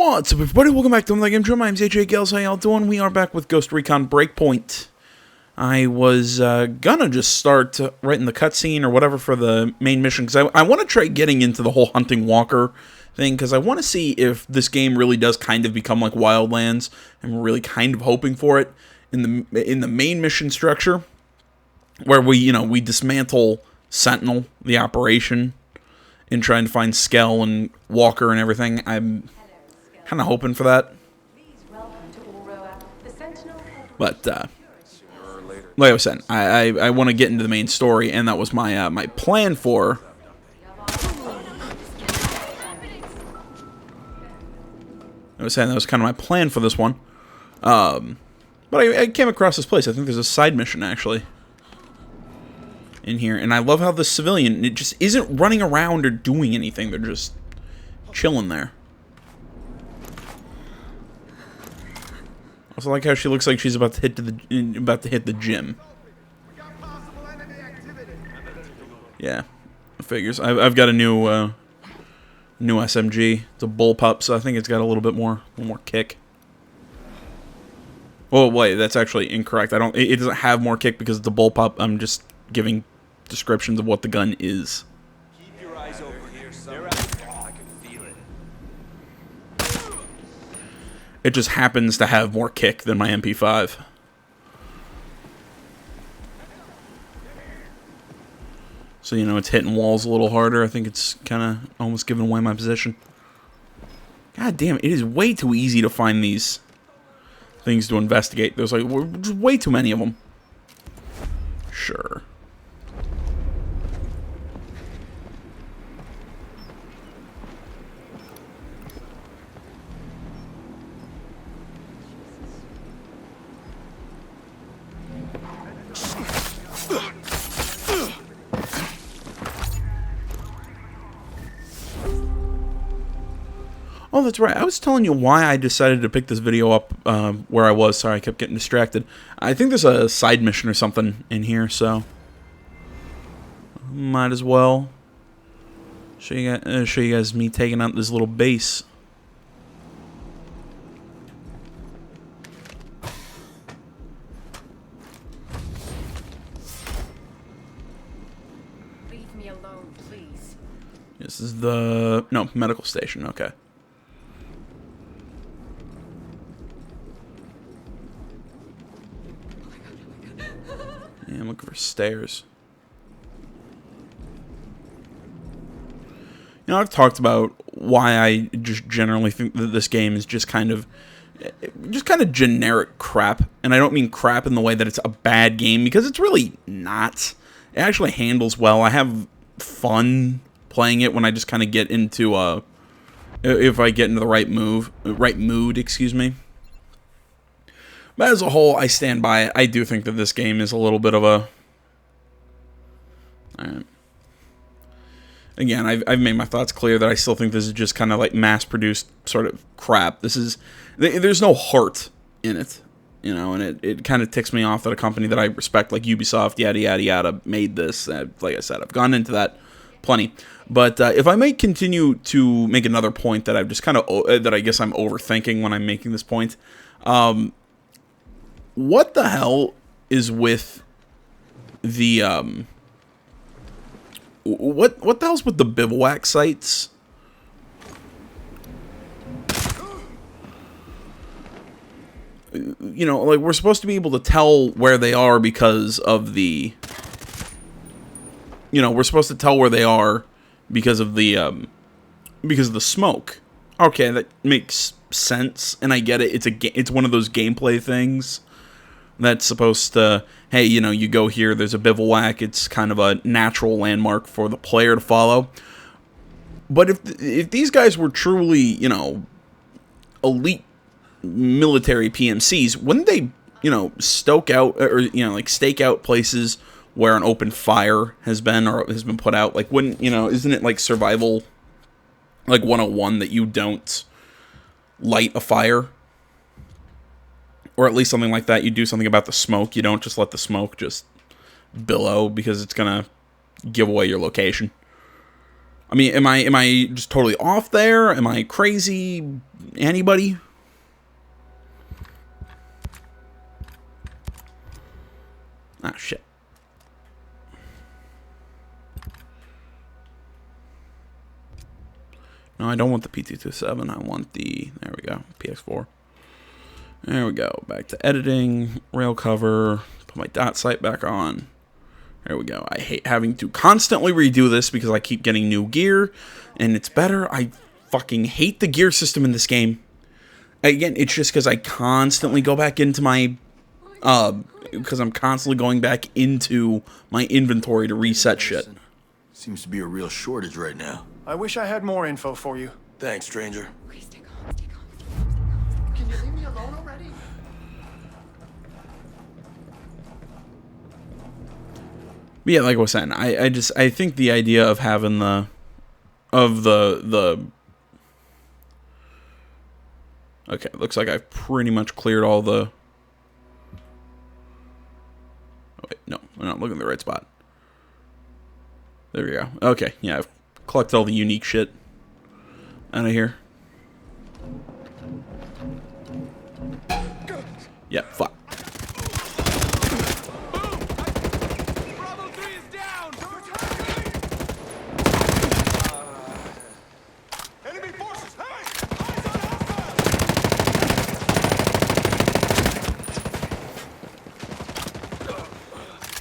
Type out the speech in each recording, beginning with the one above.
What's up, everybody? Welcome back to Another Game Show. My name's AJ Gales. How y'all doing? We are back with Ghost Recon Breakpoint. I was gonna just start writing the cutscene or whatever for the main mission, because I want to try getting into the whole hunting walker thing, because I want to see if this game really does kind of become like Wildlands. I'm really kind of hoping for it in the main mission structure, where we dismantle Sentinel, the operation, in trying to find Skell and Walker and everything. I'm kind of hoping for that. But like I was saying, I want to get into the main story, and that was my my plan for. I was saying that was kind of my plan for this one. But I came across this place. I think there's a side mission actually in here, and I love how the civilian, it just isn't running around or doing anything. They're just chilling there. Also like how she looks like she's about to hit the gym. Yeah, figures. I've got a new SMG. It's a bullpup, so I think it's got a little more kick. Oh wait, that's actually incorrect. It doesn't have more kick because it's a bullpup. I'm just giving descriptions of what the gun is. Keep your eyes open here, son. I can feel it. It just happens to have more kick than my MP5. So, it's hitting walls a little harder. I think it's kind of almost giving away my position. God damn, it is way too easy to find these things to investigate. There's like just way too many of them. Sure. Oh, that's right. I was telling you why I decided to pick this video up where I was. Sorry, I kept getting distracted. I think there's a side mission or something in here, so might as well show you guys me taking out this little base. Leave me alone, please. This is no medical station. Okay. Yeah, I'm looking for stairs. I've talked about why I just generally think that this game is just kind of generic crap. And I don't mean crap in the way that it's a bad game, because it's really not. It actually handles well. I have fun playing it when I just kind of get into if I get into the right mood, excuse me. But as a whole, I stand by it. I do think that this game is a little bit of a... Alright. Again, I've made my thoughts clear that I still think this is just kind of like mass-produced sort of crap. There's no heart in it, and it kind of ticks me off that a company that I respect, like Ubisoft, yada, yada, yada, made this. Like I said, I've gone into that plenty. But if I might continue to make another point that I've just kind of... that I guess I'm overthinking when I'm making this point... what the hell is with the, what the hell's with the bivouac sites? Like, we're supposed to be able to tell where they are because of the, we're supposed to tell where they are because of the smoke. Okay, that makes sense, and I get it. It's one of those gameplay things that's supposed to, hey, you go here, there's a bivouac, it's kind of a natural landmark for the player to follow. But if these guys were truly, elite military PMCs, wouldn't they, stoke out, or, like stake out places where an open fire has been put out? Like, wouldn't, isn't it like survival, like 101, that you don't light a fire? Or at least something like that. You do something about the smoke. You don't just let the smoke just billow, because it's gonna give away your location. I mean, am I just totally off there? Am I crazy? Anybody? Ah, shit. No, I don't want the PT27. I want the... There we go. PX4. There we go. Back to editing. Rail cover. Put my dot sight back on. There we go. I hate having to constantly redo this because I keep getting new gear. And it's better. I fucking hate the gear system in this game. Again, it's just because I constantly go back into my... because I'm constantly going back into my inventory to reset shit. Seems to be a real shortage right now. I wish I had more info for you. Thanks, stranger. Please stay calm, stay calm. Can you leave me alone already? But yeah, like I was saying, I think the idea of having the okay, looks like I've pretty much cleared all the... Oh wait, no, I'm not looking at the right spot. There we go. Okay, yeah, I've collected all the unique shit out of here. Yeah, fuck. Bravo 3 is down! Enemy forces! Hey! Eyes on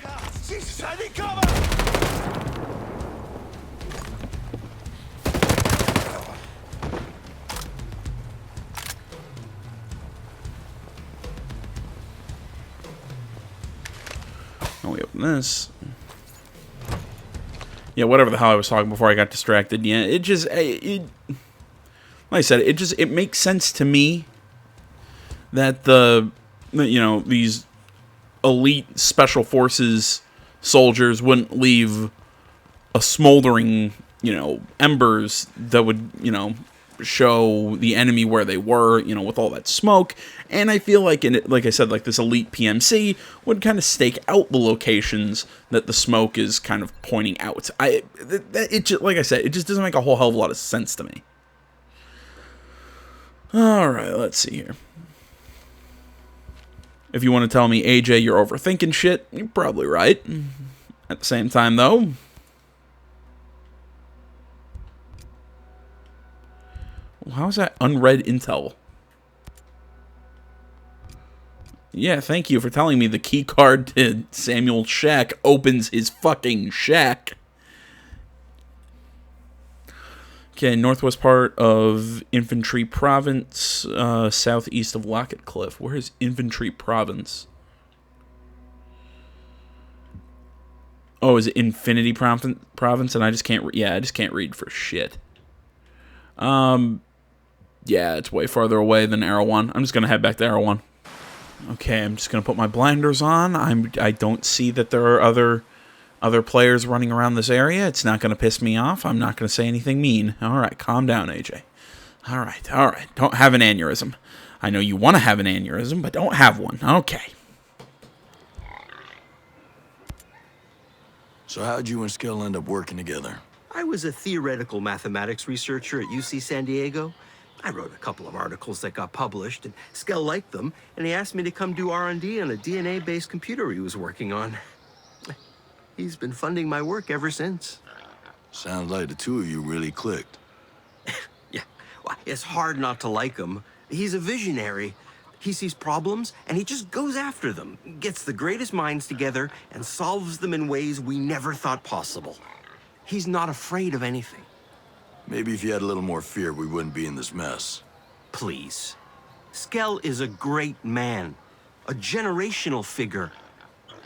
Alpha! Jesus, I need cover! Now we open this. Yeah, whatever the hell I was talking before I got distracted. Yeah, it just... like I said, it makes sense to me that these elite special forces soldiers wouldn't leave a smoldering, embers that would, show the enemy where they were, with all that smoke. And I feel like, like I said, like this elite PMC would kind of stake out the locations that the smoke is kind of pointing out. It just, like I said, it just doesn't make a whole hell of a lot of sense to me. All right, let's see here. If you want to tell me, AJ, you're overthinking shit, you're probably right. At the same time, though, how is that unread intel? Yeah, thank you for telling me the key card to Samuel's shack opens his fucking shack. Okay, northwest part of Infantry Province, southeast of Lockett Cliff. Where is Infantry Province? Oh, is it Infinity Province? And I just can't. I just can't read for shit. Yeah, it's way farther away than Erewhon. I'm just gonna head back to Erewhon. Okay, I'm just gonna put my blinders on. I don't see that there are other players running around this area. It's not gonna piss me off. I'm not gonna say anything mean. All right, calm down, AJ. All right. Don't have an aneurysm. I know you want to have an aneurysm, but don't have one. Okay. So how'd you and Skill end up working together? I was a theoretical mathematics researcher at UC San Diego. I wrote a couple of articles that got published, and Skell liked them, and he asked me to come do R&D on a DNA-based computer he was working on. He's been funding my work ever since. Sounds like the two of you really clicked. Yeah, well, it's hard not to like him. He's a visionary. He sees problems, and he just goes after them, gets the greatest minds together, and solves them in ways we never thought possible. He's not afraid of anything. Maybe if you had a little more fear, we wouldn't be in this mess. Please. Skell is a great man, a generational figure.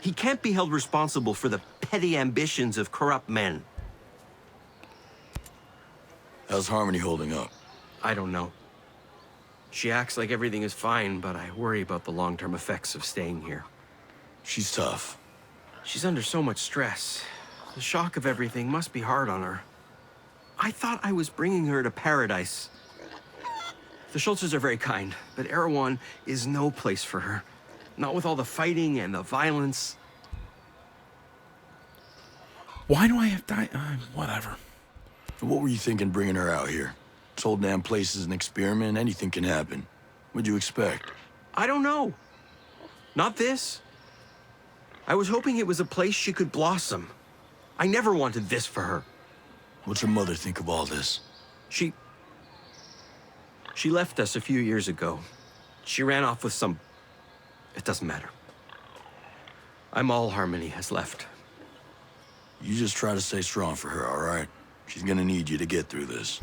He can't be held responsible for the petty ambitions of corrupt men. How's Harmony holding up? I don't know. She acts like everything is fine, but I worry about the long-term effects of staying here. She's tough. She's under so much stress. The shock of everything must be hard on her. I thought I was bringing her to paradise. The Schultzes are very kind, but Erewhon is no place for her. Not with all the fighting and the violence. Why do I have to... whatever. What were you thinking bringing her out here? This whole damn place is an experiment. Anything can happen. What'd you expect? I don't know. Not this. I was hoping it was a place she could blossom. I never wanted this for her. What's her mother think of all this? She left us a few years ago. She ran off with some... It doesn't matter. I'm all Harmony has left. You just try to stay strong for her, all right? She's gonna need you to get through this.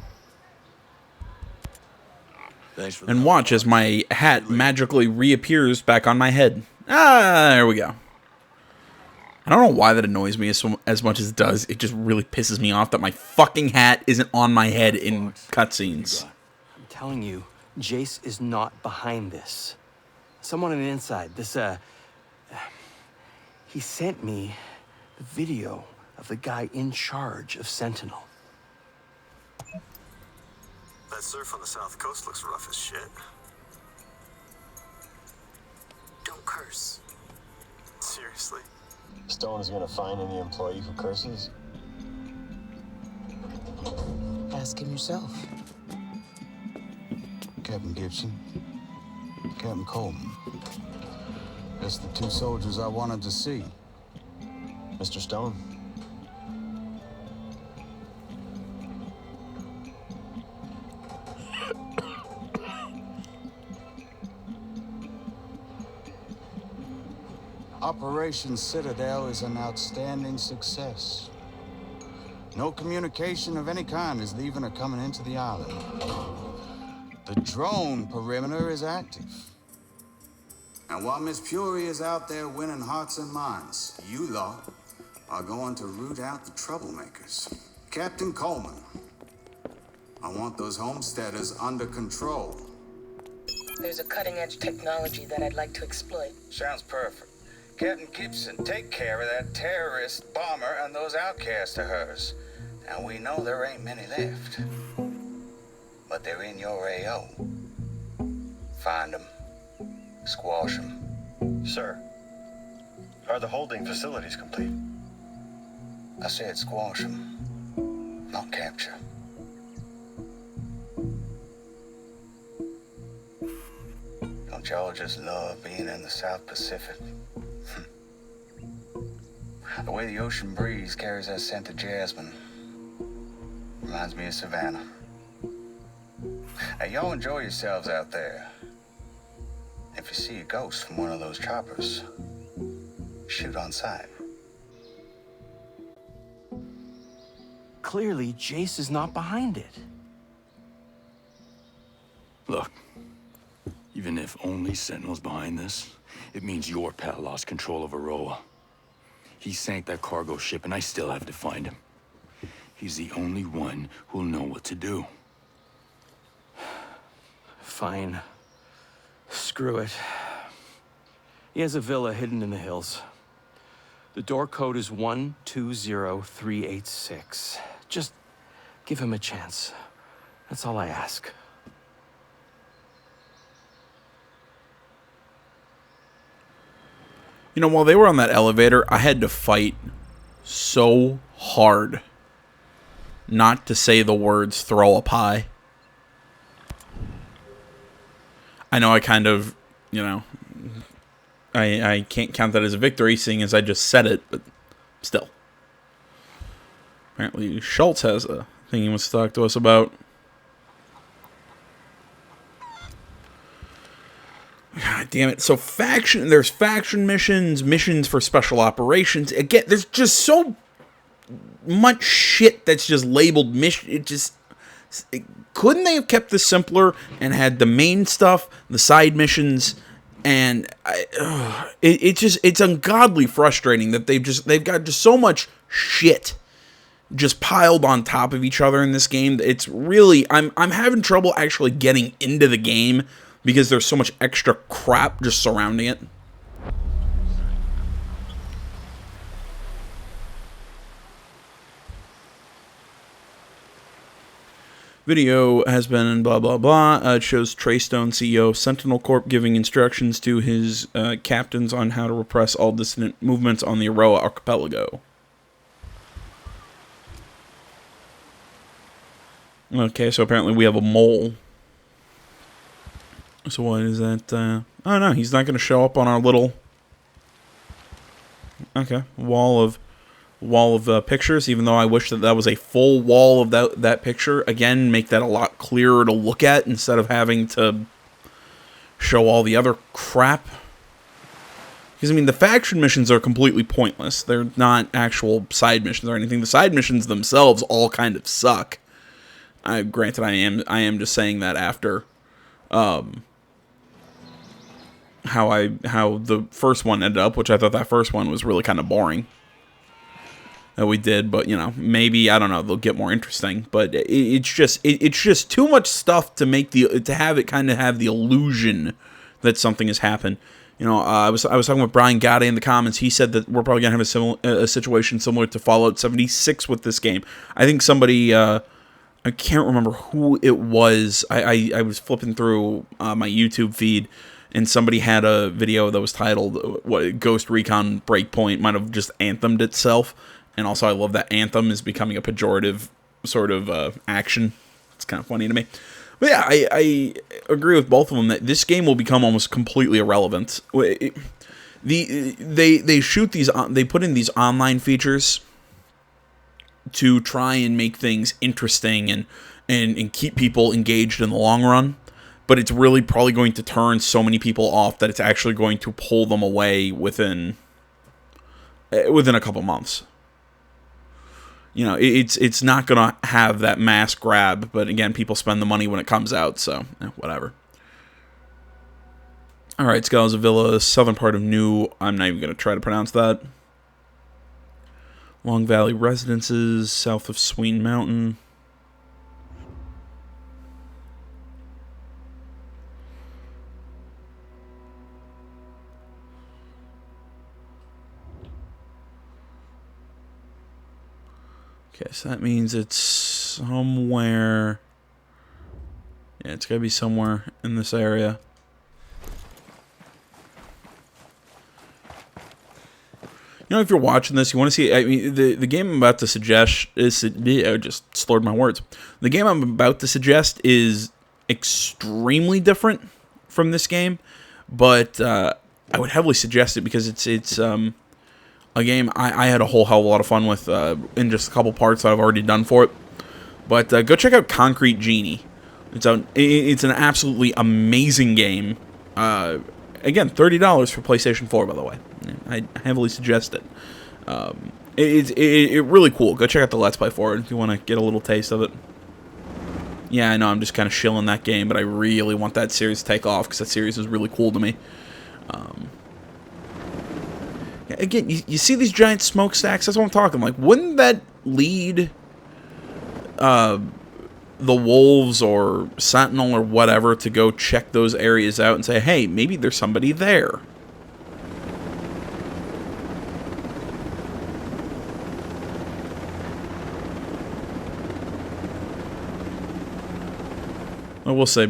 Thanks for And the watch as my hat magically reappears back on my head. Ah, there we go. I don't know why that annoys me as much as it does. It just really pisses me off that my fucking hat isn't on my head in cutscenes. I'm telling you, Jace is not behind this. Someone on the inside, he sent me the video of the guy in charge of Sentinel. That surf on the south coast looks rough as shit. Don't curse. Seriously? Stone is gonna find any employee who curses? Ask him yourself. Captain Gibson, Captain Coleman. That's the two soldiers I wanted to see. Mr. Stone? Operation Citadel is an outstanding success. No communication of any kind is leaving or coming into the island. The drone perimeter is active. And while Miss Fury is out there winning hearts and minds, you lot are going to root out the troublemakers. Captain Coleman, I want those homesteaders under control. There's a cutting-edge technology that I'd like to exploit. Sounds perfect. Captain Gibson, take care of that terrorist bomber and those outcasts of hers. Now, we know there ain't many left. But they're in your AO. Find them. Squash them. Sir, are the holding facilities complete? I said squash them, not capture. Don't y'all just love being in the South Pacific? The way the ocean breeze carries that scent of jasmine reminds me of Savannah. Now, y'all enjoy yourselves out there. If you see a ghost from one of those choppers, shoot on sight. Clearly, Jace is not behind it. Look, even if only Sentinel's behind this, it means your pal lost control of Aroa. He sank that cargo ship, and I still have to find him. He's the only one who'll know what to do. Fine. Screw it. He has a villa hidden in the hills. The door code is 120386. Just give him a chance. That's all I ask. You know, while they were on that elevator, I had to fight so hard not to say the words throw a pie. I know I kind of, you know, I can't count that as a victory, seeing as I just said it, but still. Apparently Schultz has a thing he wants to talk to us about. God damn it. So there's faction missions, missions for special operations. Again, there's just so much shit that's just labeled mission. Couldn't they have kept this simpler and had the main stuff, the side missions, and it's ungodly frustrating that they've got just so much shit just piled on top of each other in this game. It's really, I'm having trouble actually getting into the game because there's so much extra crap just surrounding it. Video has been blah, blah, blah. It shows Trey Stone, CEO of Sentinel Corp, giving instructions to his captains on how to repress all dissident movements on the Aroa Archipelago. Okay, so apparently we have a mole. So what is that? Oh no, he's not going to show up on our little... Okay, wall of pictures, even though I wish that that was a full wall of that picture. Again, make that a lot clearer to look at instead of having to show all the other crap. Because, I mean, the faction missions are completely pointless. They're not actual side missions or anything. The side missions themselves all kind of suck. Granted, I am just saying that after how the first one ended up, which I thought that first one was really kind of boring. That we did, but you know, maybe, I don't know, they'll get more interesting. But it's just too much stuff to make to have it kind of have the illusion that something has happened. You know, I was talking with Brian Gade in the comments. He said that we're probably gonna have a situation similar to Fallout 76 with this game. I think somebody, I can't remember who it was. I was flipping through my YouTube feed, and somebody had a video that was titled Ghost Recon Breakpoint. Might have just anthemed itself. And also, I love that anthem is becoming a pejorative sort of action. It's kind of funny to me. But yeah, I agree with both of them that this game will become almost completely irrelevant. They shoot these, they put in these online features to try and make things interesting and keep people engaged in the long run. But it's really probably going to turn so many people off that it's actually going to pull them away within a couple months. You know, it's not going to have that mass grab, but again, people spend the money when it comes out, so whatever. Alright, Scalza Villa, southern part of New... I'm not even going to try to pronounce that. Long Valley Residences, south of Sween Mountain. Okay, so that means it's somewhere... Yeah, it's gotta be somewhere in this area. You know, if you're watching this, you want to see... I mean, the game I'm about to suggest is... I just slurred my words. The game I'm about to suggest is extremely different from this game, but I would heavily suggest it because it's a game I had a whole hell of a lot of fun with in just a couple parts that I've already done for it. But go check out Concrete Genie. It's an absolutely amazing game. Again, $30 for PlayStation 4, by the way. I heavily suggest it. It's really cool. Go check out the Let's Play for it if you want to get a little taste of it. Yeah, I know I'm just kind of shilling that game, but I really want that series to take off because that series is really cool to me. Again, you see these giant smokestacks? That's what I'm talking. Like, wouldn't that lead the wolves or sentinel or whatever to go check those areas out and say, hey, maybe there's somebody there? I will say,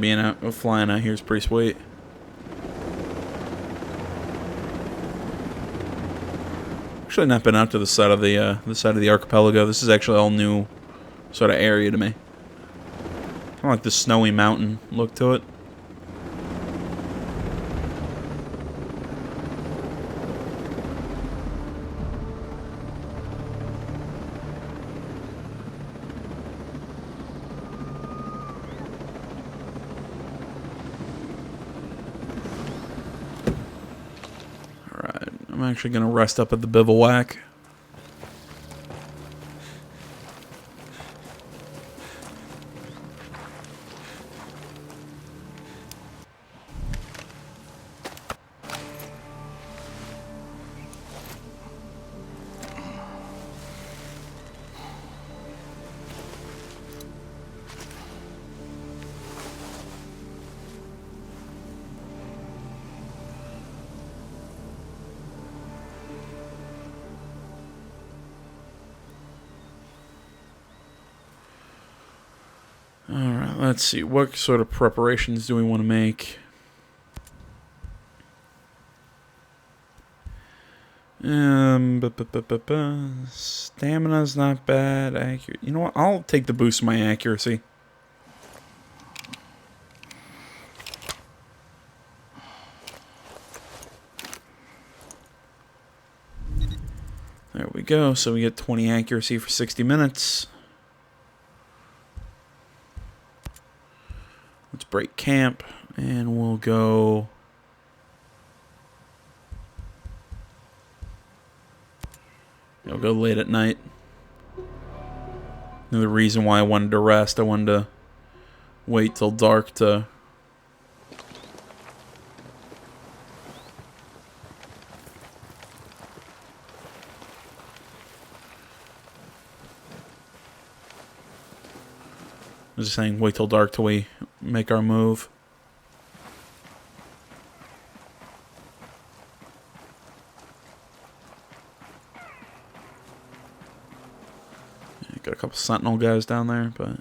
flying out here is pretty sweet. Actually, not been out to the side of the archipelago. This is actually all new sort of area to me. Kind of like the snowy mountain look to it. I'm actually going to rest up at the bivouac. Alright, let's see. What sort of preparations do we want to make? Stamina's not bad. You know what? I'll take the boost of my accuracy. go. So we get 20 accuracy for 60 minutes. Let's break camp, and we'll go... We'll go late at night. Another reason why I wanted to rest. I wanted to wait till dark to... I was just saying, wait till dark till we make our move. Yeah, got a couple sentinel guys down there, but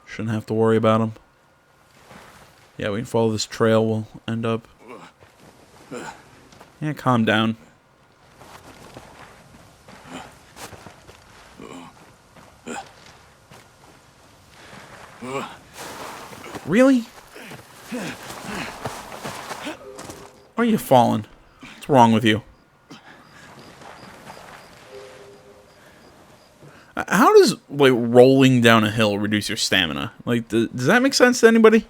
shouldn't have to worry about them. Yeah, we can follow this trail. We'll end up... Yeah, calm down. Really? Why are you falling? What's wrong with you? How does, like, rolling down a hill reduce your stamina? Like, does that make sense to anybody?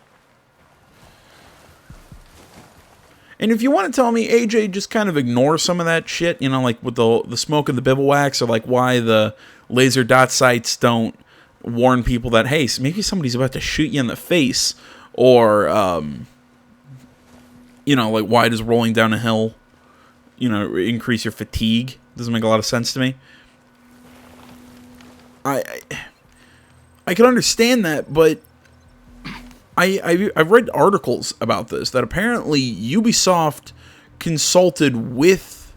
And if you want to tell me, AJ, just kind of ignore some of that shit, you know, like with the smoke and the bivouacs, or like why the laser dot sights don't warn people that, hey, maybe somebody's about to shoot you in the face, or, you know, like, why does rolling down a hill, you know, increase your fatigue? Doesn't make a lot of sense to me. I can understand that, but I've read articles about this, that apparently Ubisoft consulted with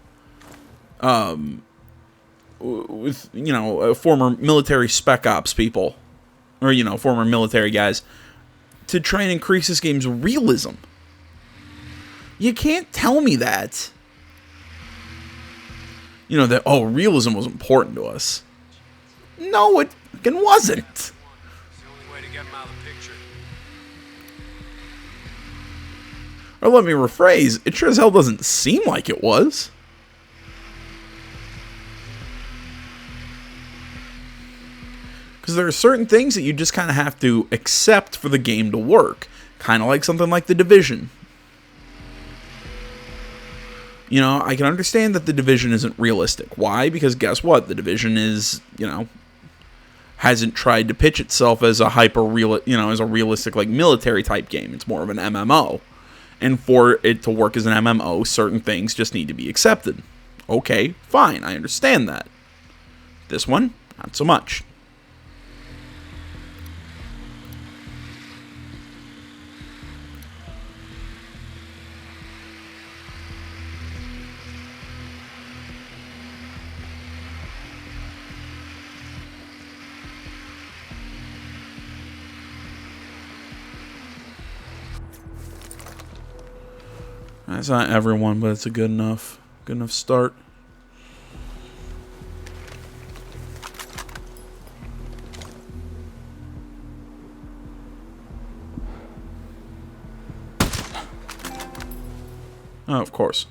you know, former military spec ops people, or, you know, former military guys, to try and increase this game's realism. You can't tell me that. You know, that, oh, realism was important to us. No, it fucking wasn't. It's the only way to get him out of the picture. Or let me rephrase, it sure as hell doesn't seem like it was. Because there are certain things that you just kind of have to accept for the game to work. Kind of like something like The Division. You know, I can understand that The Division isn't realistic. Why? Because guess what? The Division is, you know, hasn't tried to pitch itself as a you know, as a realistic, like, military type game. It's more of an MMO. And for it to work as an MMO, certain things just need to be accepted. Okay, fine, I understand that. This one, not so much. That's not everyone, but it's a good enough start. Oh, of course.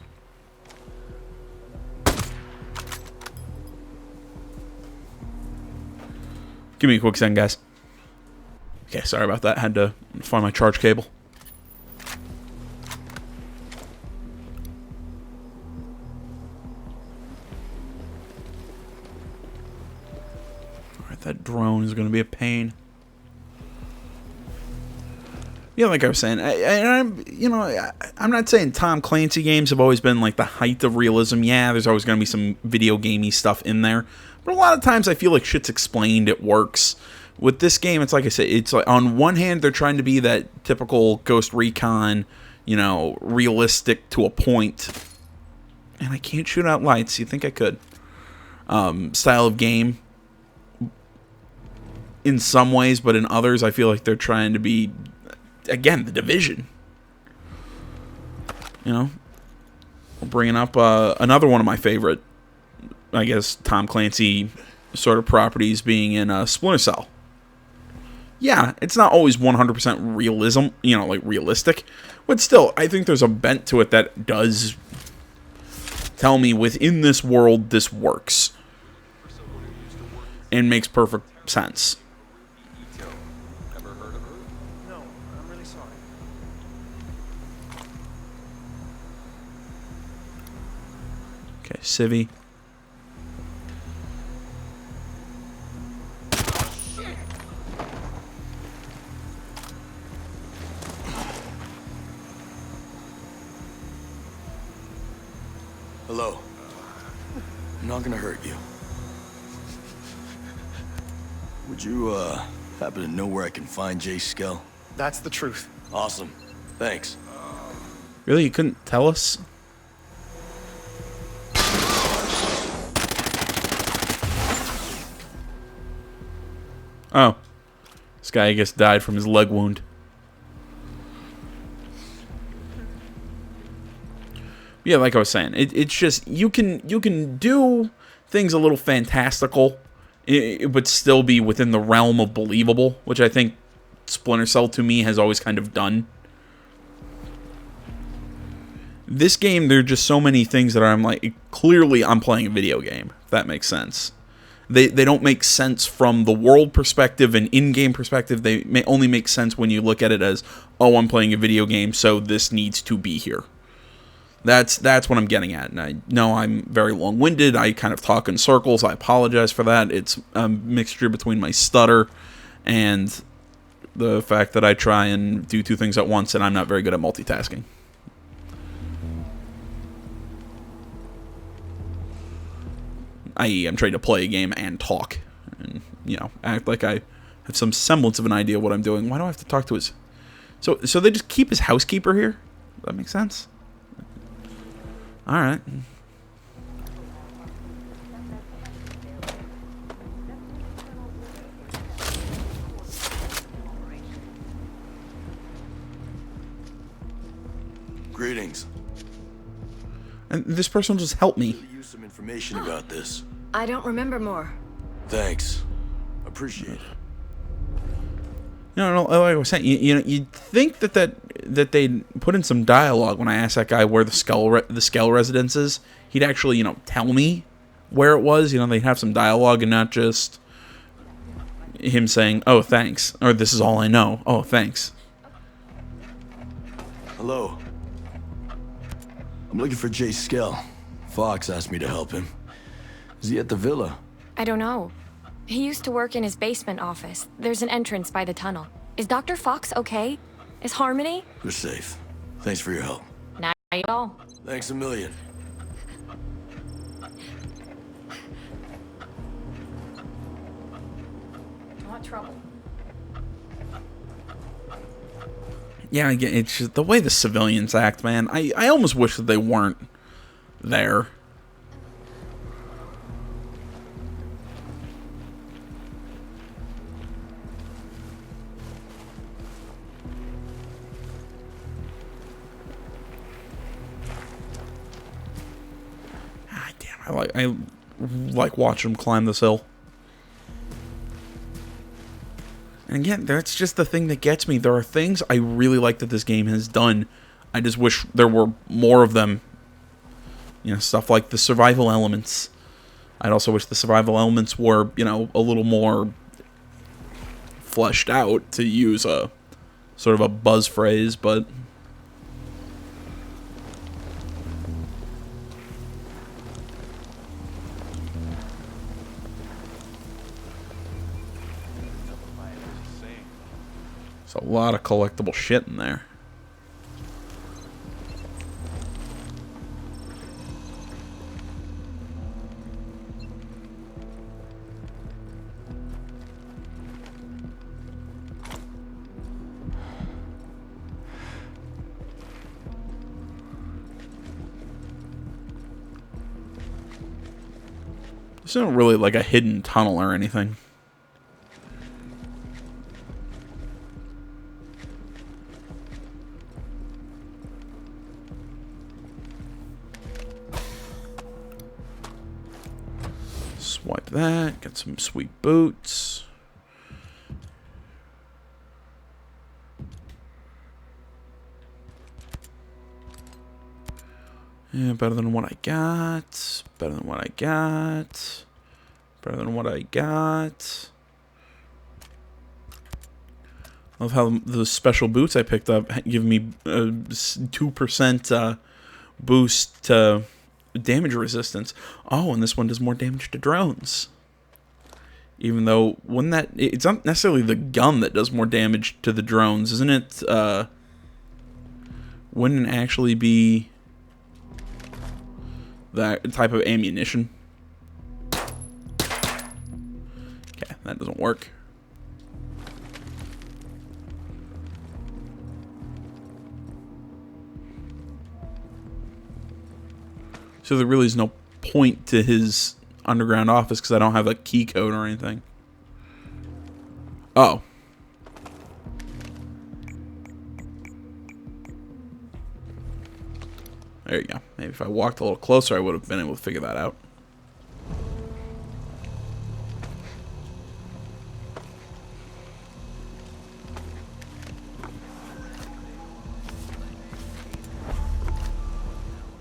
Give me a quick second, guys. Okay, sorry about that. Had to find my charge cable. That drone is going to be a pain. Yeah, like I was saying, I'm not saying Tom Clancy games have always been like the height of realism. Yeah, there's always going to be some video gamey stuff in there, but a lot of times I feel like shit's explained. It works. With this game, it's like I said, it's like on one hand they're trying to be that typical Ghost Recon, you know, realistic to a point. And I can't shoot out lights. You think I could? Style of game. In some ways, but in others, I feel like they're trying to be, again, The Division. You know? Bringing up another one of my favorite, I guess, Tom Clancy sort of properties being in Splinter Cell. Yeah, it's not always 100% realism, you know, like realistic, but still, I think there's a bent to it that does tell me within this world this works and makes perfect sense. No, I'm really sorry. Okay, Civvy. Hello. I'm not gonna hurt you. Would you, happen to know where I can find Jay Skell? That's the truth. Awesome. Thanks. Really, you couldn't tell us? Oh. This guy, I guess, died from his leg wound. Yeah, like I was saying, it's just you can do things a little fantastical, but still be within the realm of believable, which I think Splinter Cell to me has always kind of done. This game, there are just so many things that I'm like, clearly I'm playing a video game, if that makes sense. They don't make sense from the world perspective and in-game perspective. They only make sense when you look at it as, oh, I'm playing a video game, so this needs to be here. That's what I'm getting at. And I know I'm very long-winded. I kind of talk in circles. I apologize for that. It's a mixture between my stutter and the fact that I try and do two things at once, and I'm not very good at multitasking. I.e., I'm trying to play a game and talk. And, you know, act like I have some semblance of an idea of what I'm doing. Why do I have to talk to his... So they just keep his housekeeper here? Does that make sense? Alright. Greetings. And this person will just help me. Use some information about this. I don't remember more. Thanks. Appreciate it. No, like I was saying, you'd think that they'd put in some dialogue when I asked that guy where the Skell residence is. He'd actually, tell me where it was. They'd have some dialogue and not just him saying, "Oh, thanks," or "This is all I know." Oh, thanks. Hello. I'm looking for Jay Skell. Fox asked me to help him. Is he at the villa? I don't know. He used to work in his basement office. There's an entrance by the tunnel. Is Dr. Fox okay? Is Harmony? We're safe. Thanks for your help. Now you go. Thanks a million. Not trouble. Yeah, again, it's just the way the civilians act, man. I almost wish that they weren't there. Ah, damn, I like watching them climb this hill. And again, that's just the thing that gets me. There are things I really like that this game has done. I just wish there were more of them. Stuff like the survival elements. I'd also wish the survival elements were, a little more fleshed out, to use a sort of a buzz phrase, but... There's a lot of collectible shit in there. This isn't really like a hidden tunnel or anything. Swipe that, get some sweet boots. Yeah, better than what I got. Better than what I got. Better than what I got. Love how the special boots I picked up give me a 2% boost to damage resistance. Oh, and this one does more damage to drones. Even though, wouldn't that... It's not necessarily the gun that does more damage to the drones, isn't it? Wouldn't it actually be that type of ammunition? Okay, that doesn't work. So there really is no point to his underground office because I don't have a key code or anything. Oh. There you go. Maybe if I walked a little closer, I would have been able to figure that out.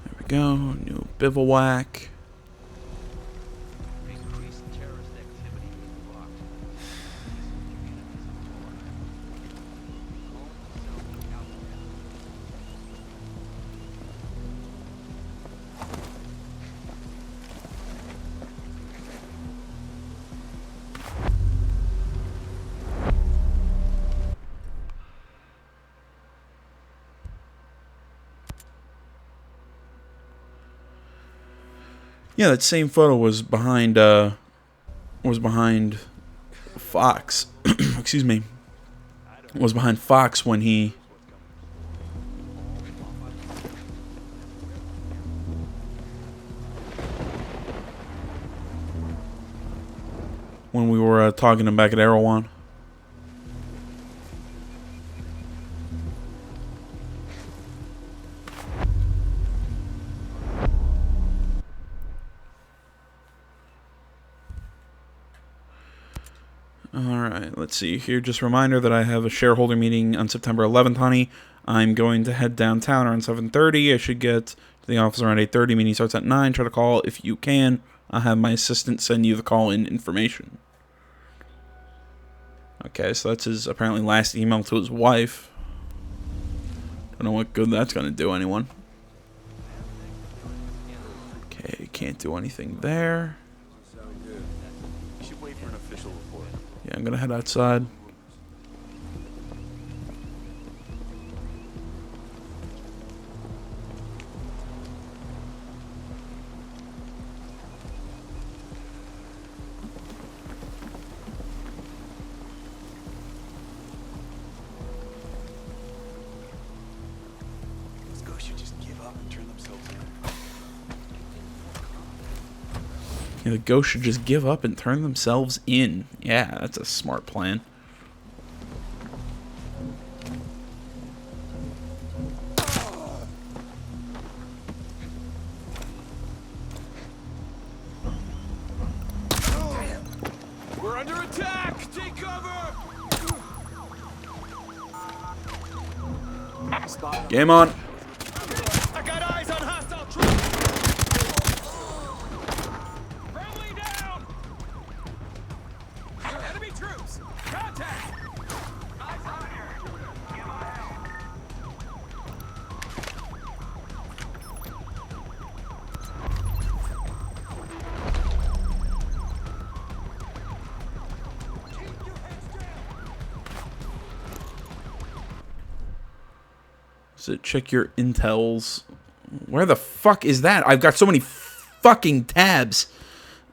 There we go. New bivouac. Yeah, that same photo was behind Fox. Excuse me. Was behind Fox when we were talking to him back at Erewhon. Alright, let's see here. Just a reminder that I have a shareholder meeting on September 11th, honey. I'm going to head downtown around 7:30. I should get to the office around 8:30. Meeting starts at 9. Try to call if you can. I'll have my assistant send you the call-in information. Okay, so that's his apparently last email to his wife. Don't know what good that's going to do anyone. Okay, can't do anything there. Yeah, I'm gonna head outside. These ghosts should just give up and turn themselves in. Yeah, the ghosts should just give up and turn themselves in. Yeah, that's a smart plan. We're under attack! Take cover! Game on. I got eyes on hostile troops! Friendly down! Enemy troops! Contact! Eyes on here! Give my help! So check your intels. Where the fuck is that? I've got so many fucking tabs.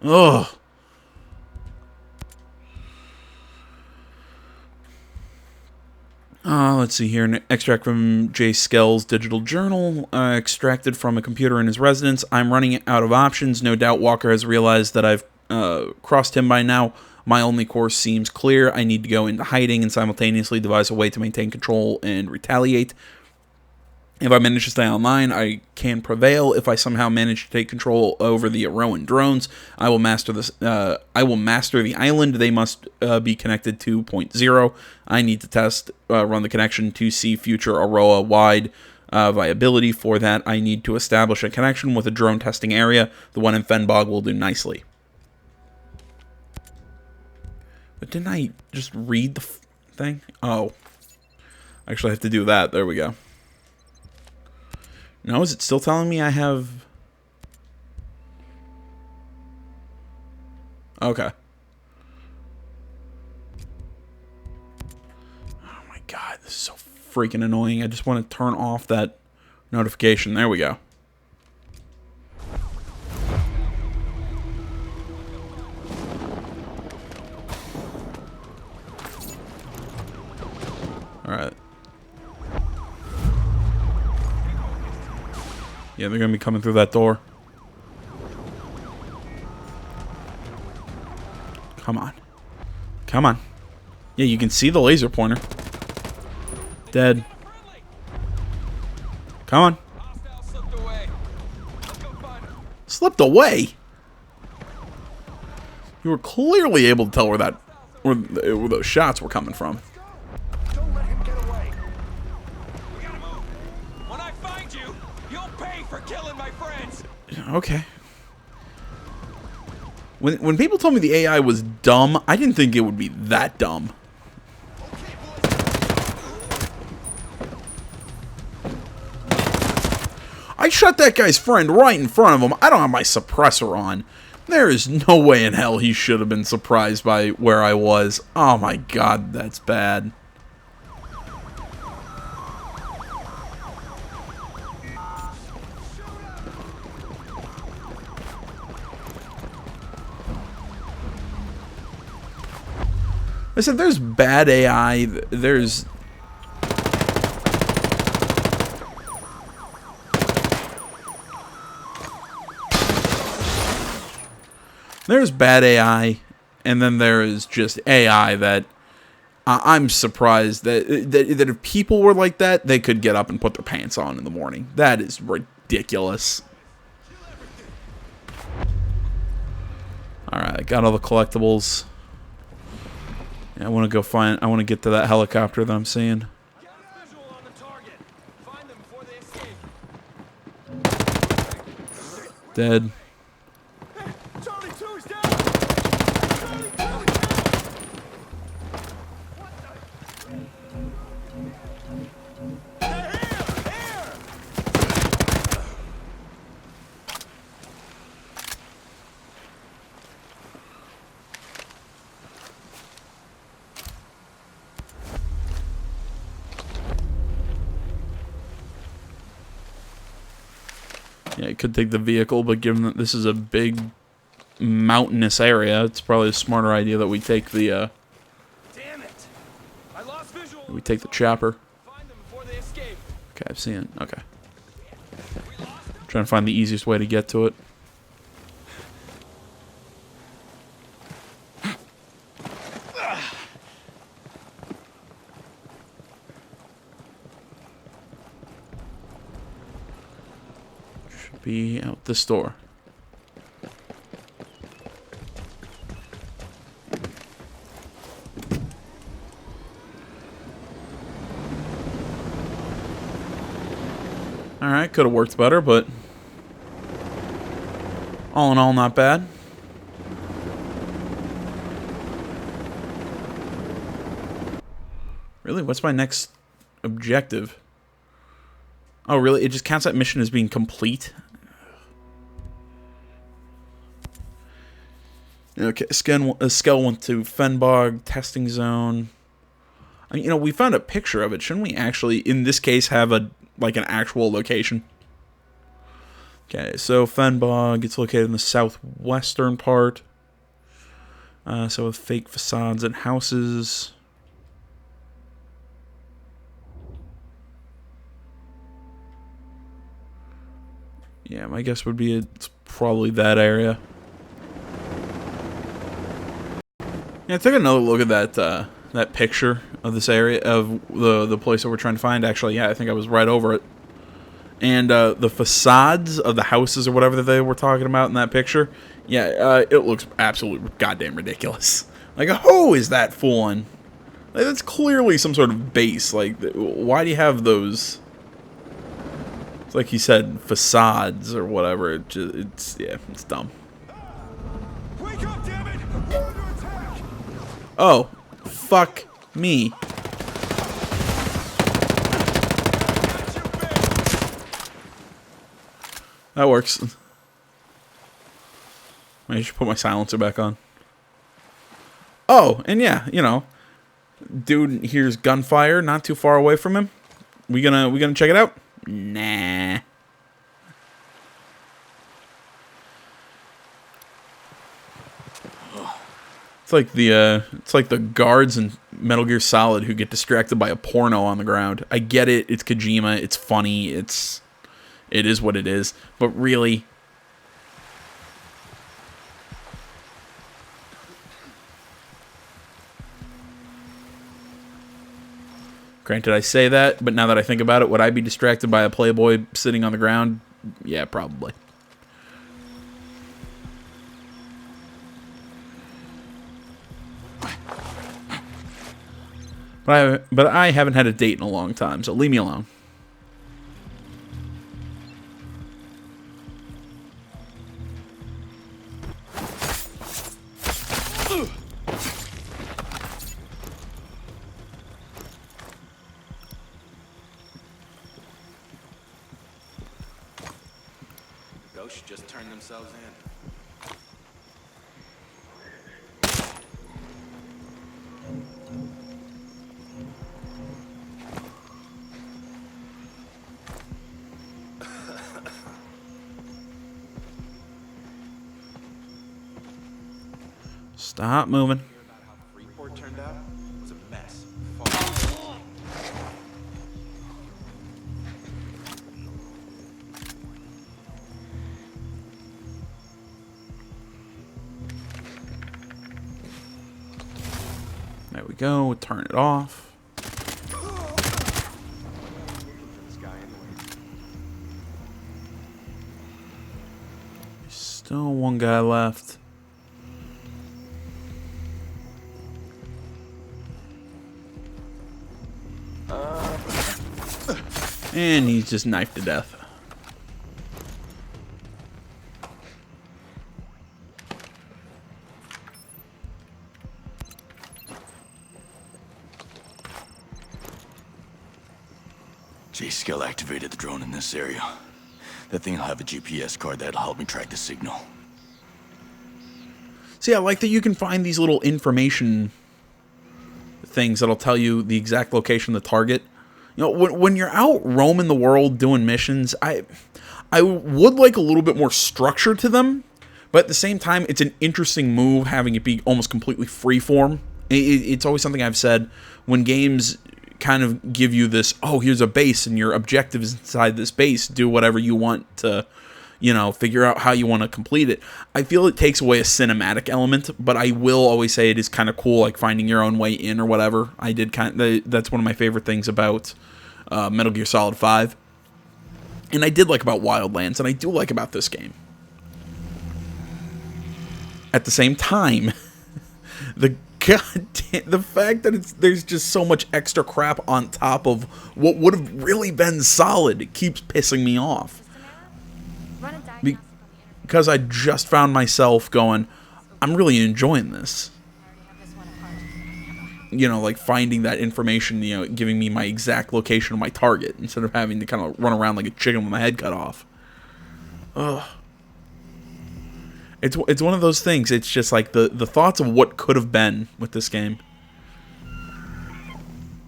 Ugh. Let's see here. An extract from Jay Skell's digital journal. Extracted from a computer in his residence. I'm running out of options. No doubt Walker has realized that I've crossed him by now. My only course seems clear. I need to go into hiding and simultaneously devise a way to maintain control and retaliate. If I manage to stay online, I can prevail. If I somehow manage to take control over the Aroan drones, I will master this. I will master the island. They must be connected to 0.0. I need to run the connection to see future Aroa-wide viability. For that, I need to establish a connection with a drone testing area. The one in Fenbog will do nicely. But didn't I just read the thing? Oh. I actually have to do that. There we go. No, is it still telling me I have... Okay. Oh my god, this is so freaking annoying. I just want to turn off that notification. There we go. Alright. Yeah, they're going to be coming through that door. Come on. Come on. Yeah, you can see the laser pointer. Dead. Come on. Slipped away? You were clearly able to tell where those shots were coming from. Don't let him get away. We gotta move. When I find you, you'll pay for killing my friends. Okay. When people told me the AI was dumb, I didn't think it would be that dumb. I shot that guy's friend right in front of him. I don't have my suppressor on. There is no way in hell he should have been surprised by where I was. Oh my god, that's bad. I said there's bad AI, there's bad AI, and then there is just AI that I'm surprised that if people were like that, they could get up and put their pants on in the morning. That is ridiculous. Alright, I got all the collectibles. Yeah, I want to get to that helicopter that I'm seeing. Dead. Yeah, it could take the vehicle, but given that this is a big mountainous area, it's probably a smarter idea that we take the Damn it. I lost visual. we take the chopper. Find them before they escape. Okay, I've seen it. Okay. Trying to find the easiest way to get to it. Should be out this door. Alright, could have worked better, but all in all, not bad. Really? What's my next objective? Oh, really? It just counts that mission as being complete? Okay, Skell went to Fenbog, testing zone. I mean, you know, we found a picture of it. Shouldn't we actually, in this case, have an actual location? Okay, so Fenbog, it's located in the southwestern part. So with fake facades and houses. Yeah, my guess would be it's probably that area. Yeah, take another look at that picture of this area, of the place that we're trying to find. Actually, yeah, I think I was right over it. And the facades of the houses or whatever that they were talking about in that picture, yeah, it looks absolutely goddamn ridiculous. Like, who is that fooling? Like, that's clearly some sort of base. Like, why do you have those? like he said, facades or whatever. It's yeah, it's dumb. Wake up, damn it! We're under attack! Oh, fuck me. That works. I should put my silencer back on. Oh, and yeah, you know, dude hears gunfire not too far away from him. We gonna check it out? Nah. It's like the guards in Metal Gear Solid who get distracted by a porno on the ground. I get it. It's Kojima. It's funny. It is what it is. But really, granted, I say that, but now that I think about it, would I be distracted by a Playboy sitting on the ground? Yeah, probably. But I haven't had a date in a long time, so leave me alone. Ghosts just turned themselves in. Stop moving. About how Freeport turned out was a mess. There we go. Turn it off. Still one guy left. And he's just knifed to death. J-Skill activated the drone in this area. That thing will have a GPS card that'll help me track the signal. See, I like that you can find these little information things that'll tell you the exact location of the target. You know, when you're out roaming the world doing missions, I would like a little bit more structure to them, but at the same time, it's an interesting move having it be almost completely freeform. It's always something I've said when games kind of give you this, oh, here's a base and your objective is inside this base, do whatever you want to, you know, figure out how you want to complete it. I feel it takes away a cinematic element, but I will always say it is kind of cool, like finding your own way in or whatever. That's one of my favorite things about Metal Gear Solid 5. And I did like about Wildlands, and I do like about this game. At the same time, the fact that there's just so much extra crap on top of what would have really been solid, it keeps pissing me off. Because I just found myself going, I'm really enjoying this. You know, like finding that information, you know, giving me my exact location of my target instead of having to kind of run around like a chicken with my head cut off. Ugh. It's one of those things. It's just like the thoughts of what could have been with this game.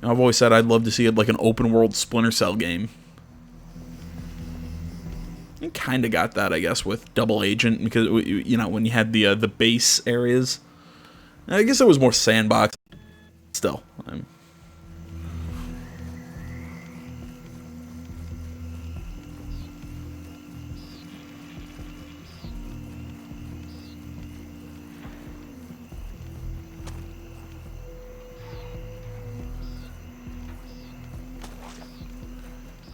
I've always said I'd love to see it like an open world Splinter Cell game. You kind of got that, I guess, with Double Agent because, you know, when you had the base areas. I guess it was more sandbox. Still,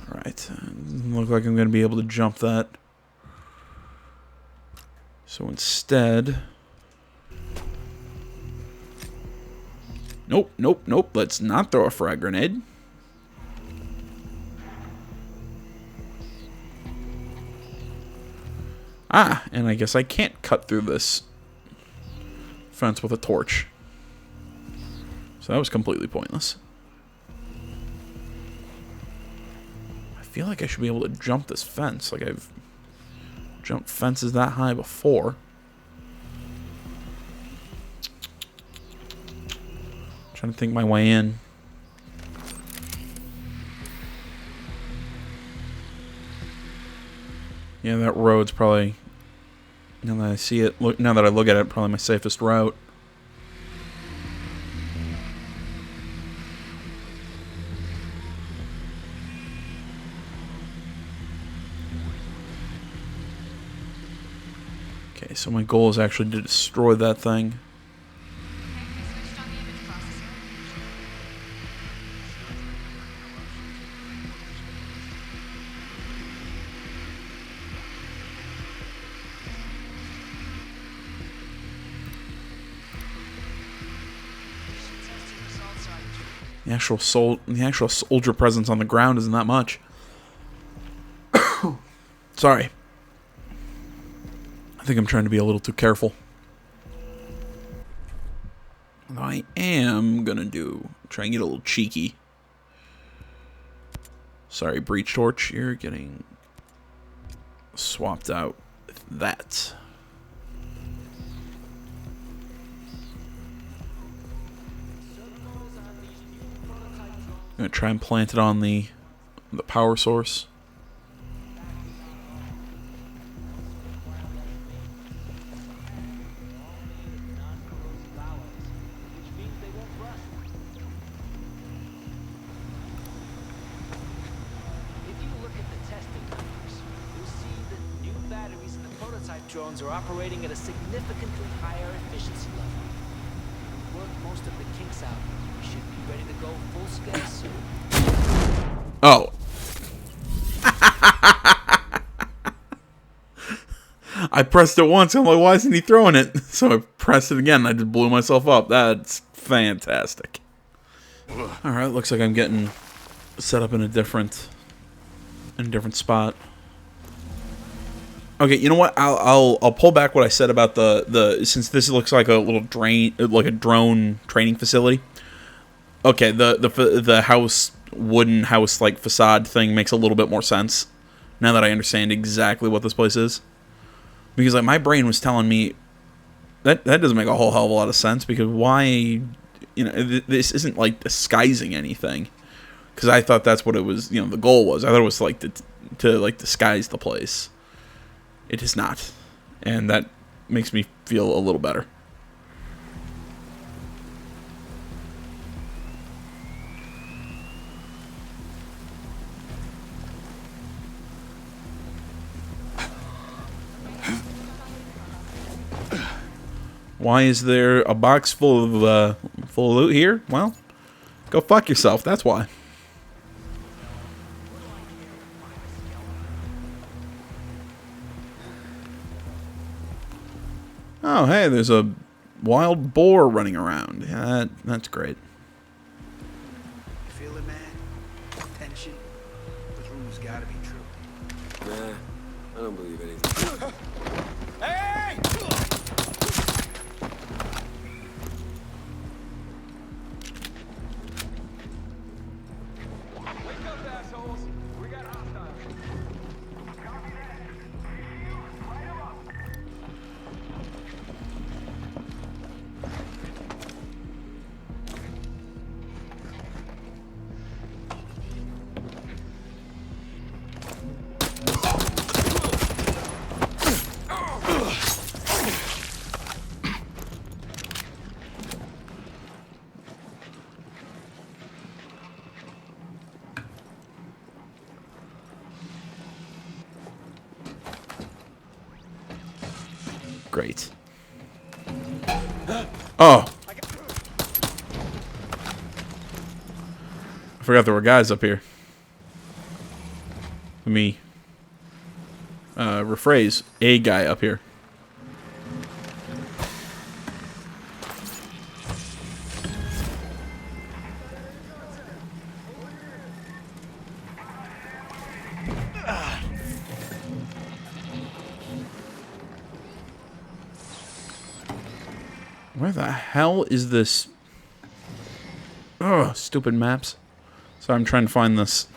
Alright, look like I'm going to be able to jump that. So instead... Nope. Let's not throw a frag grenade. Ah, and I guess I can't cut through this fence with a torch. So that was completely pointless. I feel like I should be able to jump this fence. Like I've jumped fences that high before. Trying to think my way in. Yeah, that road's probably, now that I see it, now that I look at it, probably my safest route. Okay, so my goal is actually to destroy that thing. The actual soldier presence on the ground isn't that much. Sorry. I think I'm trying to be a little too careful. I am gonna try and get a little cheeky. Sorry, breach torch. You're getting swapped out with that. I'm gonna try and plant it on the power source. Drones are operating at a significantly higher efficiency level. We've worked most of the kinks out. We should be ready to go full scale soon. Oh. I pressed it once. I'm like, why isn't he throwing it? So I pressed it again. And I just blew myself up. That's fantastic. All right, looks like I'm getting set up in a different spot. Okay, you know what? I'll pull back what I said about the since this looks like a little drone training facility. Okay, the house, wooden house like facade thing makes a little bit more sense now that I understand exactly what this place is. Because like my brain was telling me that doesn't make a whole hell of a lot of sense, because why, this isn't like disguising anything. Because I thought that's what it was, the goal was. I thought it was like to disguise the place. It is not, and that makes me feel a little better. Why is there a box full of loot here? Well, go fuck yourself. That's why. Oh, hey, there's a wild boar running around. Yeah, that's great. You feel it, man? Tension? Those rumors gotta be true. Nah, I don't believe anything. Hey! Wake up, assholes! We got hostiles. Great. Oh. I forgot there were guys up here. Let me rephrase. A guy up here. Where the hell is this? Ugh, stupid maps. So I'm trying to find this.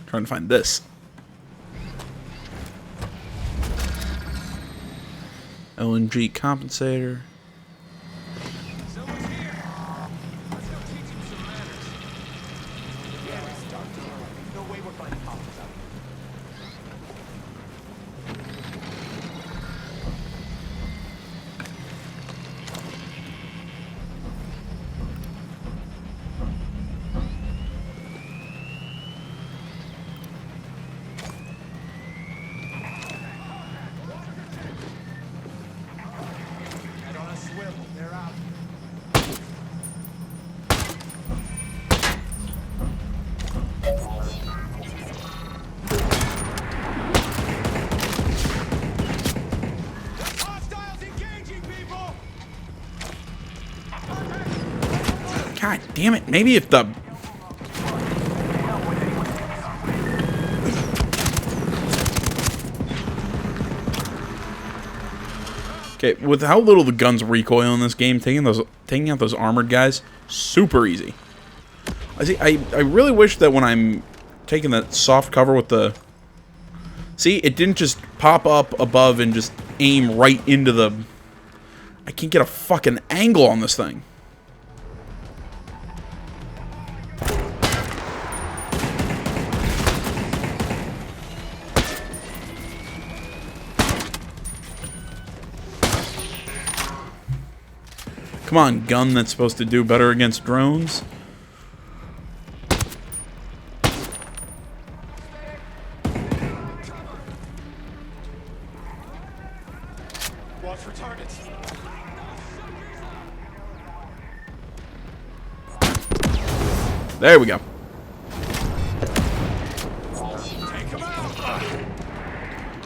Trying to find this. LNG compensator. Someone's here. Let's go teach him some manners. Yeah, we start. No way we're finding coffins out here. Head on a swivel. They're out. Hostiles engaging people. God damn it. Maybe if the... Okay, with how little the guns recoil in this game, taking out those armored guys, super easy. I really wish that when I'm taking that soft cover with the... See, it didn't just pop up above and just aim right into the... I can't get a fucking angle on this thing. Come on, gun that's supposed to do better against drones. Watch for targets. There we go. Take him out.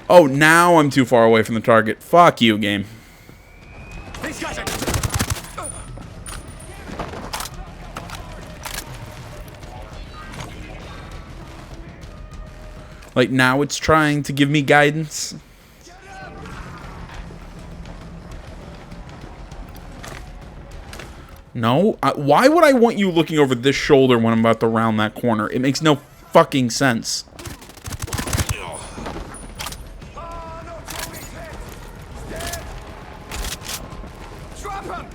Oh, now I'm too far away from the target. Fuck you, game. These guys are... Like, now it's trying to give me guidance. No? Why would I want you looking over this shoulder when I'm about to round that corner? It makes no fucking sense. Drop him!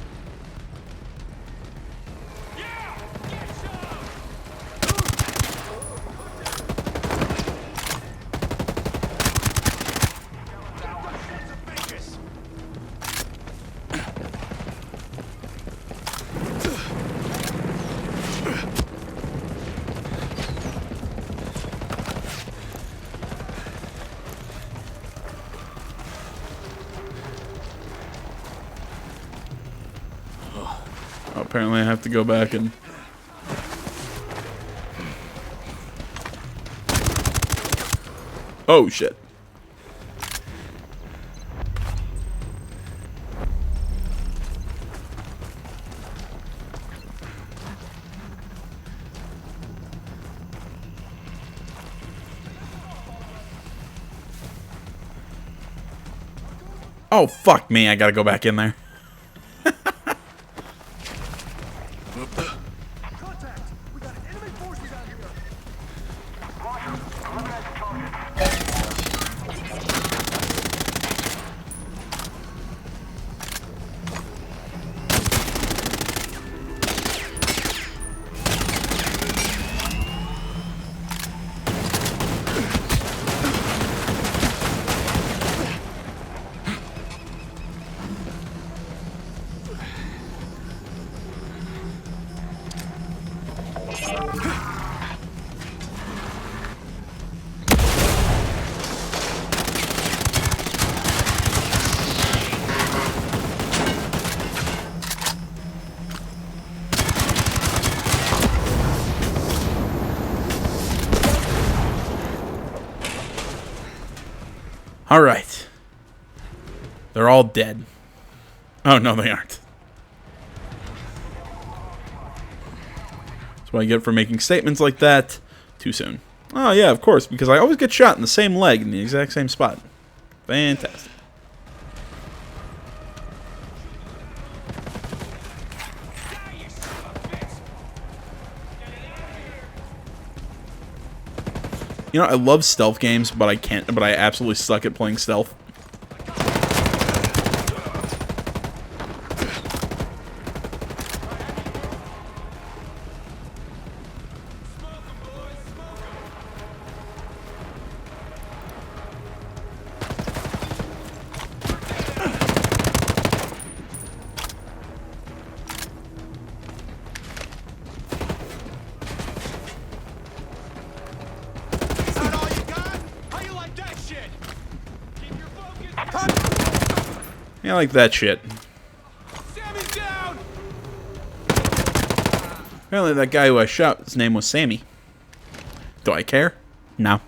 Apparently I have to go back and... Oh, shit. Oh, fuck me. I gotta go back in there. Alright. They're all dead. Oh, no, they aren't. That's what I get for making statements like that too soon. Oh, yeah, of course, because I always get shot in the same leg in the exact same spot. Fantastic. You know, I love stealth games, but I absolutely suck at playing stealth. Yeah, I like that shit. Apparently that guy who I shot, his name was Sammy. Do I care? No.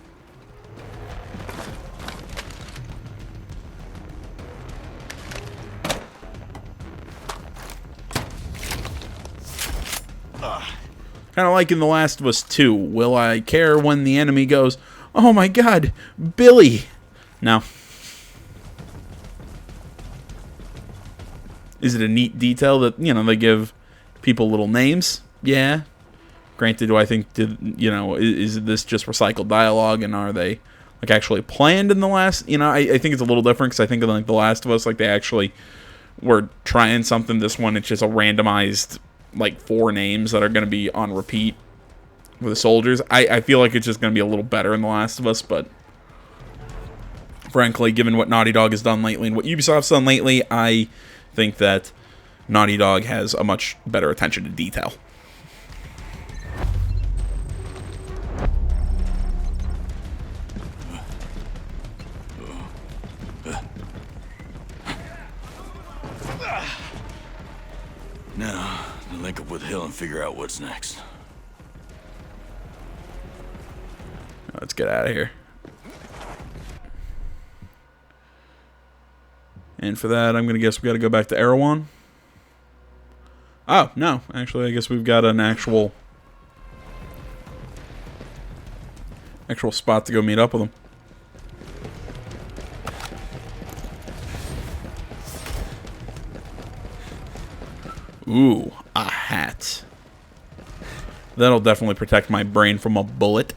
Kind of like in The Last of Us 2. Will I care when the enemy goes, "Oh my god, Billy"? No. Is it a neat detail that, you know, they give people little names? Yeah. Granted, do I think, you know, is this just recycled dialogue, and are they, like, actually planned in the last, you know, I think it's a little different, because I think of, like, The Last of Us, like, they actually were trying something. This one, it's just a randomized, like, 4 names that are going to be on repeat for the soldiers. I feel like it's just going to be a little better in The Last of Us, but frankly, given what Naughty Dog has done lately and what Ubisoft's done lately, I think that Naughty Dog has a much better attention to detail. Now, to link up with Hill and figure out what's next. Let's get out of here. And for that, I'm going to guess we got to go back to Erewhon. Oh, no. Actually, I guess we've got an actual spot to go meet up with them. Ooh, a hat. That'll definitely protect my brain from a bullet.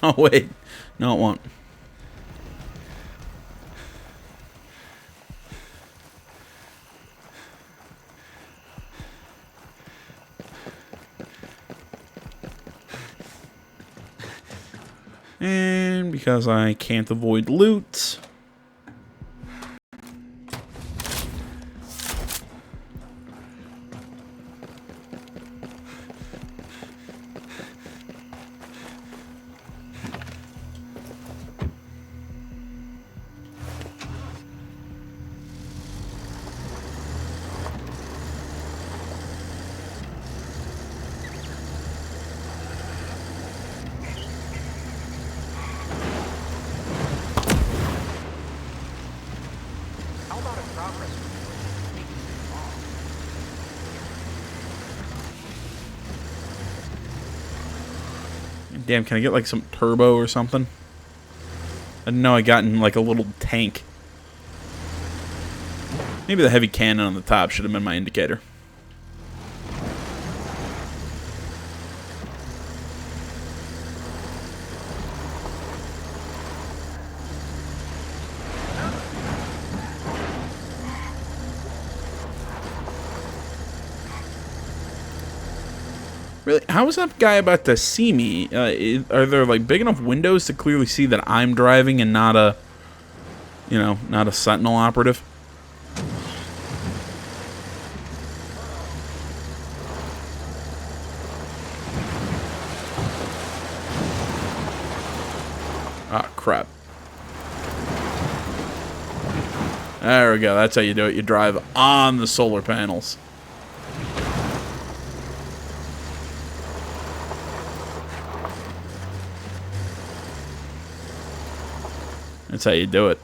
Oh, wait. No, it won't. And because I can't avoid loot, damn, can I get like some turbo or something? I didn't know I got in like a little tank. Maybe the heavy cannon on the top should have been my indicator. Really? How is that guy about to see me? Are there like big enough windows to clearly see that I'm driving and not a, you know, not a Sentinel operative? Ah, crap. There we go. That's how you do it. You drive on the solar panels. That's how you do it.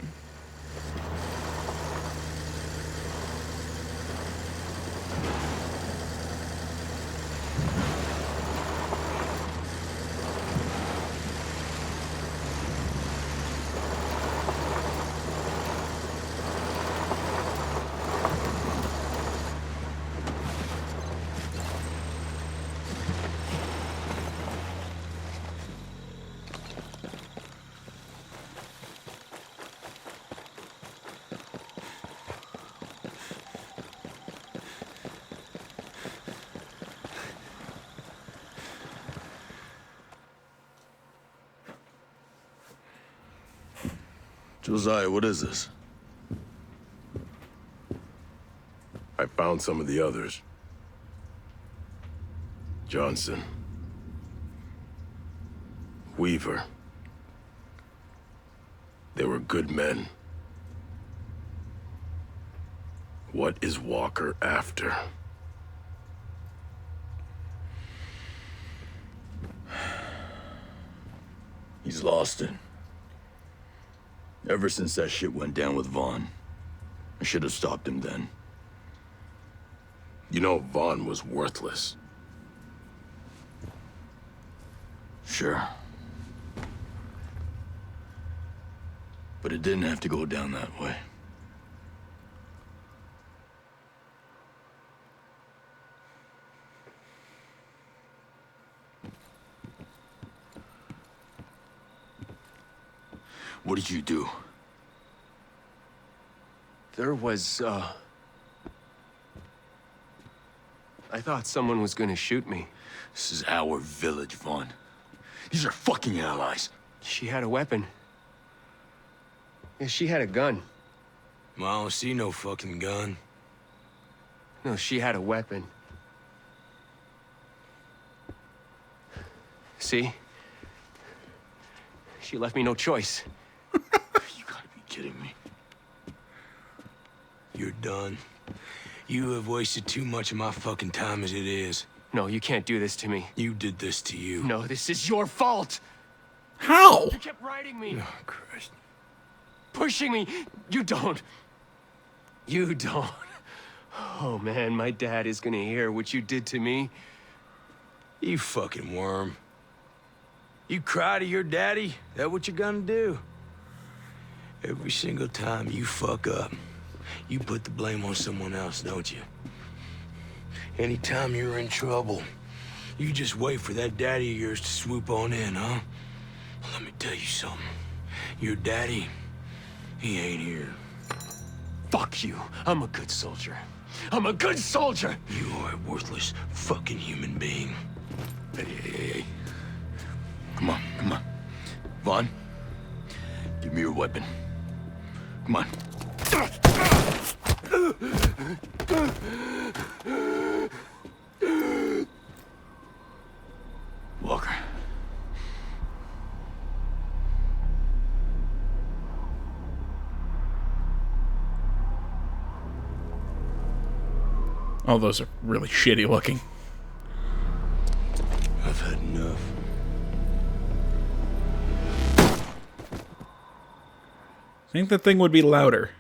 Josiah, what is this? I found some of the others. Johnson. Weaver. They were good men. What is Walker after? He's lost it. Ever since that shit went down with Vaughn. I should have stopped him then. You know, Vaughn was worthless. Sure. But it didn't have to go down that way. What did you do? There was, I thought someone was gonna shoot me. This is our village, Vaughn. These are fucking allies. She had a weapon. Yeah, she had a gun. Well, I don't see no fucking gun. No, she had a weapon. See? She left me no choice. You gotta be kidding me. You're done. You have wasted too much of my fucking time as it is. No, you can't do this to me. You did this to you. No, this is your fault. How? You kept riding me. Oh, Christ. Pushing me. You don't. You don't. Oh, man, my dad is gonna hear what you did to me. You fucking worm. You cry to your daddy? That what you're gonna do? Every single time you fuck up, you put the blame on someone else, don't you? Anytime you're in trouble, you just wait for that daddy of yours to swoop on in, huh? Well, let me tell you something. Your daddy, he ain't here. Fuck you. I'm a good soldier. I'm a good soldier! You are a worthless fucking human being. Hey. Come on. Vaughn, give me your weapon. Come on. Walker. Oh, those are really shitty looking. I've had enough. I think the thing would be louder.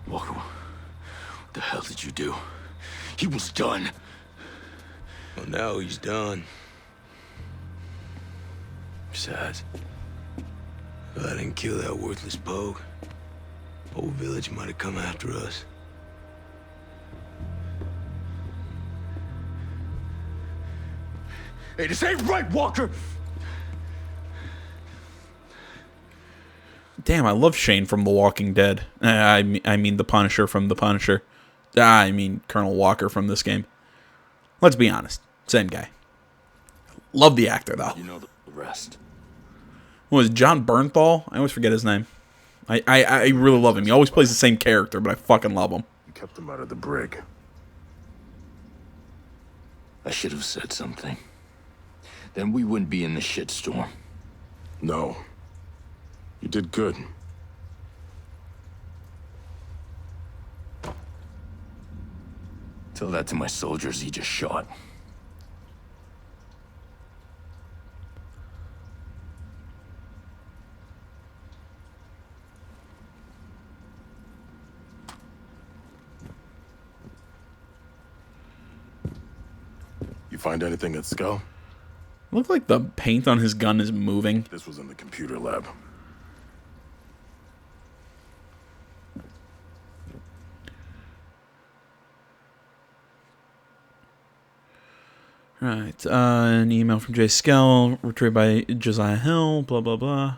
Walker, what the hell did you do? He was done. Well, now he's done. Besides, if I didn't kill that worthless pogue, whole village might have come after us. Hey, this ain't right, Walker! Damn, I love Shane from The Walking Dead. I mean the Punisher from The Punisher. I mean Colonel Walker from this game. Let's be honest. Same guy. Love the actor, though. You know the rest. What was it, John Bernthal? I always forget his name. I really love him. He always plays the same character, but I fucking love him. You kept him out of the brig. I should have said something. Then we wouldn't be in the shitstorm. No. You did good. Tell that to my soldiers he just shot. You find anything at Skull? Look like the paint on his gun is moving. This was in the computer lab. Right, an email from Jay Skell, retrieved by Josiah Hill, blah, blah, blah.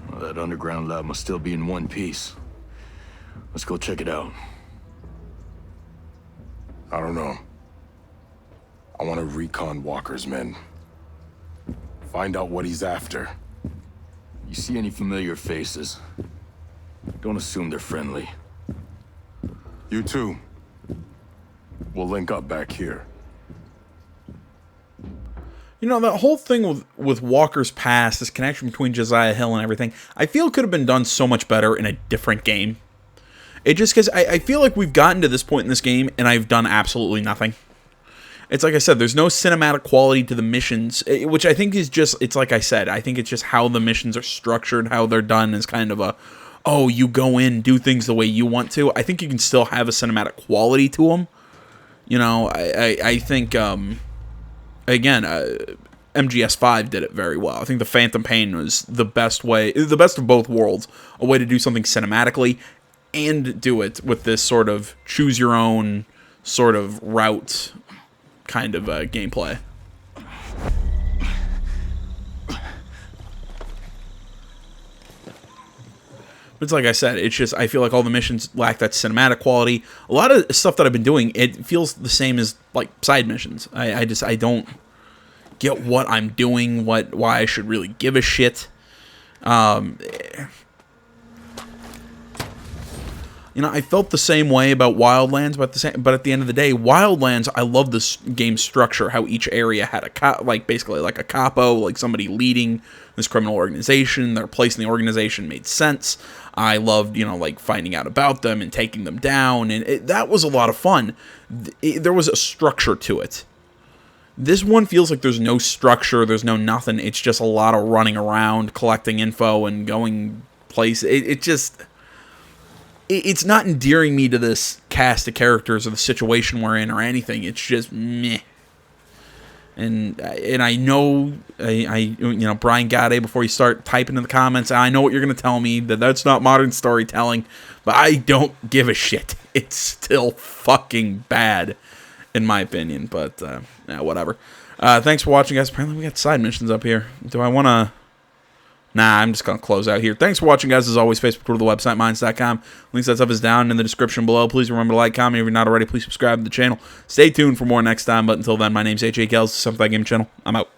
Well, that underground lab must still be in one piece. Let's go check it out. I don't know. I want to recon Walker's men. Find out what he's after. You see any familiar faces? Don't assume they're friendly. You too. We'll link up back here. You know, that whole thing with Walker's past, this connection between Josiah Hill and everything, I feel could have been done so much better in a different game. It just, because I feel like we've gotten to this point in this game, and I've done absolutely nothing. It's like I said, there's no cinematic quality to the missions, which I think is just, it's like I said, I think it's just how the missions are structured, how they're done is kind of a, oh, you go in, do things the way you want to. I think you can still have a cinematic quality to them. You know, I think, again, MGS5 did it very well. I think the Phantom Pain was the best way, the best of both worlds, a way to do something cinematically and do it with this sort of choose your own sort of route kind of gameplay. It's like I said, it's just, I feel like all the missions lack that cinematic quality. A lot of stuff that I've been doing, it feels the same as, like, side missions. I don't get what I'm doing, why I should really give a shit. You know, I felt the same way about Wildlands, but at the end of the day, Wildlands, I love this game structure, how each area had basically like a capo, like somebody leading this criminal organization. Their place in the organization made sense. I loved, you know, like finding out about them and taking them down, and that was a lot of fun. There was a structure to it. This one feels like there's no structure, there's no nothing. It's just a lot of running around, collecting info, and going places. It's not endearing me to this cast of characters or the situation we're in or anything. It's just meh. And I know, you know, Brian Gade, before you start typing in the comments, I know what you're going to tell me, that's not modern storytelling, but I don't give a shit. It's still fucking bad, in my opinion, but, yeah, whatever. Thanks for watching, guys. Apparently we got side missions up here. Do I want to... Nah, I'm just going to close out here. Thanks for watching, guys. As always, Facebook, Twitter, the website, minds.com. Links to that stuff is down in the description below. Please remember to like, comment. If you're not already, please subscribe to the channel. Stay tuned for more next time. But until then, my name's AJ Kells. Something Game Channel. I'm out.